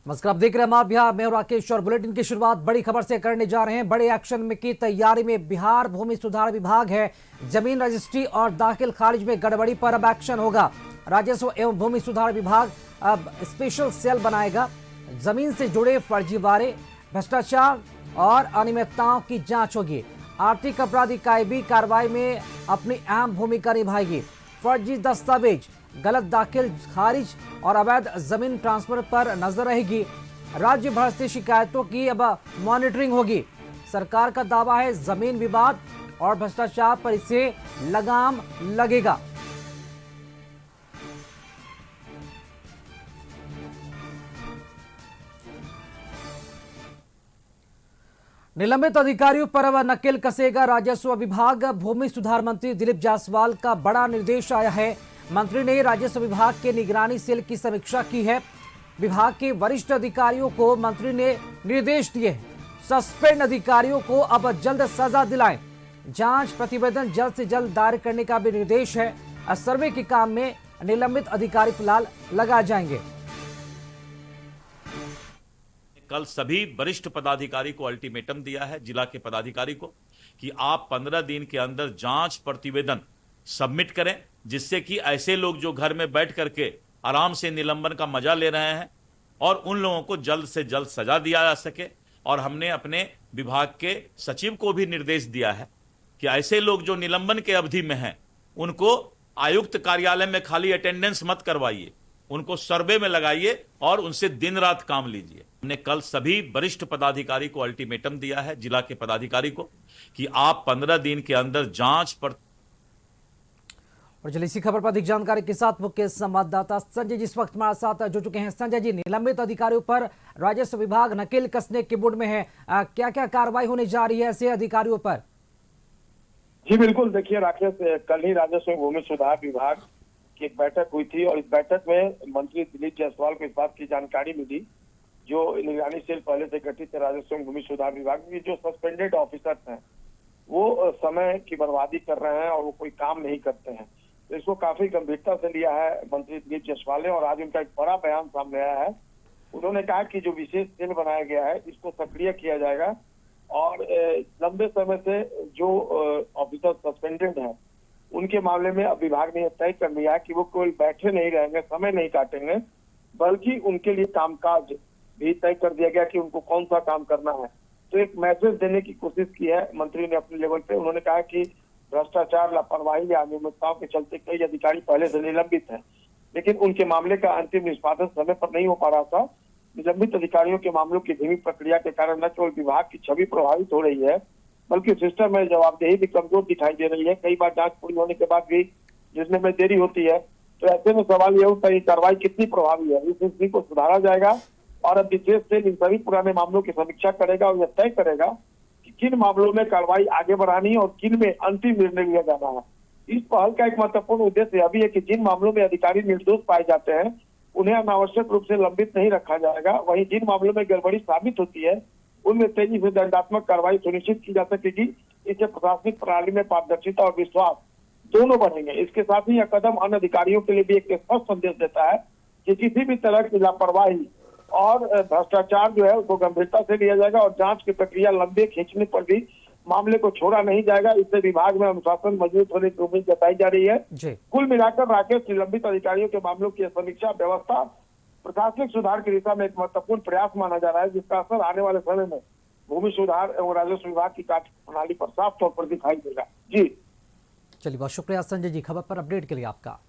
नमस्कार, आप देख रहे हैं हमारा बिहार। मैं राकेश और बुलेटिन की शुरुआत बड़ी खबर से करने जा रहे हैं। बड़े एक्शन में की तैयारी में बिहार भूमि सुधार विभाग है। जमीन रजिस्ट्री और दाखिल खारिज में गड़बड़ी पर अब एक्शन होगा। राजस्व एवं भूमि सुधार विभाग अब स्पेशल सेल बनाएगा। जमीन से जुड़े फर्जीवाड़े, भ्रष्टाचार और अनियमितताओं की जांच होगी। आर्थिक अपराध इकाई भी कार्रवाई में अपनी अहम भूमिका निभाएगी। फर्जी दस्तावेज, गलत दाखिल खारिज और अवैध जमीन ट्रांसफर पर नजर रहेगी। राज्य भर से शिकायतों की अब मॉनिटरिंग होगी। सरकार का दावा है जमीन विवाद और भ्रष्टाचार पर इसे लगाम लगेगा। निलंबित अधिकारियों पर अब नकेल कसेगा राजस्व विभाग। भूमि सुधार मंत्री दिलीप जायसवाल का बड़ा निर्देश आया है। मंत्री ने राजस्व विभाग के निगरानी सेल की समीक्षा की है। विभाग के वरिष्ठ अधिकारियों को मंत्री ने निर्देश दिए हैं। सस्पेंड अधिकारियों को अब जल्द सजा दिलाएं। जांच प्रतिवेदन जल्द से जल्द दायर करने का भी निर्देश है। सर्वे के काम में निलंबित अधिकारी फिलहाल लगा जाएंगे। कल सभी वरिष्ठ पदाधिकारी को अल्टीमेटम दिया है, जिला के पदाधिकारी को, कि आप 15 दिन के अंदर जांच प्रतिवेदन सबमिट करें, जिससे कि ऐसे लोग जो घर में बैठ करके आराम से निलंबन का मजा ले रहे हैं और उन लोगों को जल्द से जल्द सजा दिया जा सके। और हमने अपने विभाग के सचिव को भी निर्देश दिया है कि ऐसे लोग जो निलंबन के अवधि में हैं उनको आयुक्त कार्यालय में खाली अटेंडेंस मत करवाइए, उनको सर्वे में लगाइए और उनसे दिन रात काम लीजिए। हमने कल सभी वरिष्ठ पदाधिकारी को अल्टीमेटम दिया है, जिला के पदाधिकारी को, कि आप 15 दिन के अंदर जांच पर। और चलिए इसी खबर पर अधिक जानकारी के साथ मुख्य संवाददाता संजय जी इस वक्त हमारे साथ जुड़ चुके हैं। संजय जी, निलंबित अधिकारियों पर राजस्व विभाग नकेल कसने के मूड में है। क्या क्या कार्रवाई होने जा रही है ऐसे अधिकारियों पर? जी बिल्कुल, देखिए राकेश, कल ही राजस्व एवं भूमि सुधार विभाग की एक बैठक हुई थी और इस बैठक में मंत्री दिलीप जायसवाल को इस बात की जानकारी मिली, जो निगरानी सेल पहले से गठित है राजस्व एवं भूमि सुधार विभाग की, जो सस्पेंडेड ऑफिसर्स हैं वो समय की बर्बादी कर रहे हैं और वो कोई काम नहीं करते हैं। तो इसको काफी गंभीरता से लिया है मंत्री दिलीप जायसवाल ने और आज उनका एक बड़ा बयान सामने आया है। उन्होंने कहा कि जो विशेष सेल बनाया गया है इसको सक्रिय किया जाएगा और लंबे समय से जो ऑफिसर सस्पेंडेड हैं उनके मामले में अब विभाग ने तय कर लिया है कि वो कोई बैठे नहीं रहेंगे, समय नहीं काटेंगे, बल्कि उनके लिए कामकाज भी तय कर दिया गया कि उनको कौन सा काम करना है। तो एक मैसेज देने की कोशिश की है मंत्री ने अपने लेवल पे। उन्होंने कहा कि भ्रष्टाचार, लापरवाही या अनियमितताओं के चलते कई अधिकारी पहले से निलंबित हैं, लेकिन उनके मामले का अंतिम निष्पादन समय पर नहीं हो पा रहा था। निलंबित अधिकारियों के मामलों की धीमी प्रक्रिया के कारण न केवल विभाग की छवि प्रभावित हो रही है, बल्कि सिस्टम में जवाबदेही भी कमजोर दिखाई दे रही है। कई बार जांच पूरी होने के बाद भी जिसमें में देरी होती है। तो ऐसे में सवाल यह उठता है कि कार्रवाई कितनी प्रभावी है। इस स्थिति को सुधारा जाएगा और अब विशेष सेल इन सभी पुराने मामलों की समीक्षा करेगा और यह तय करेगा कि किन मामलों में कार्रवाई आगे बढ़ानी है और किन में अंतिम निर्णय लिया जाना है। इस पहल का एक महत्वपूर्ण उद्देश्य यह भी है कि जिन मामलों में अधिकारी निर्दोष पाए जाते हैं उन्हें अनावश्यक रूप से लंबित नहीं रखा जाएगा। वहीं जिन मामलों में गड़बड़ी साबित होती है उनमें तेजी से दंडात्मक कार्रवाई सुनिश्चित की जा सकेगी। इससे प्रशासनिक प्रणाली में पारदर्शिता और विश्वास दोनों बढ़ेंगे। इसके साथ ही यह कदम अन्य अधिकारियों के लिए भी एक स्पष्ट संदेश देता है कि किसी भी तरह की लापरवाही और भ्रष्टाचार जो है उसको गंभीरता से लिया जाएगा और जांच की प्रक्रिया लंबे खींचने पर भी मामले को छोड़ा नहीं जाएगा। इससे विभाग में अनुशासन मजबूत होने की उम्मीद जताई जा रही है। कुल मिलाकर राकेश, निलंबित अधिकारियों के मामलों की समीक्षा व्यवस्था प्रशासनिक सुधार की दिशा में एक महत्वपूर्ण प्रयास माना जा रहा है, जिसका असर आने वाले समय में भूमि सुधार एवं राजस्व विभाग की कार्य प्रणाली पर साफ तौर पर दिखाई देगा। जी चलिए, बहुत शुक्रिया संजय जी खबर पर अपडेट के लिए आपका।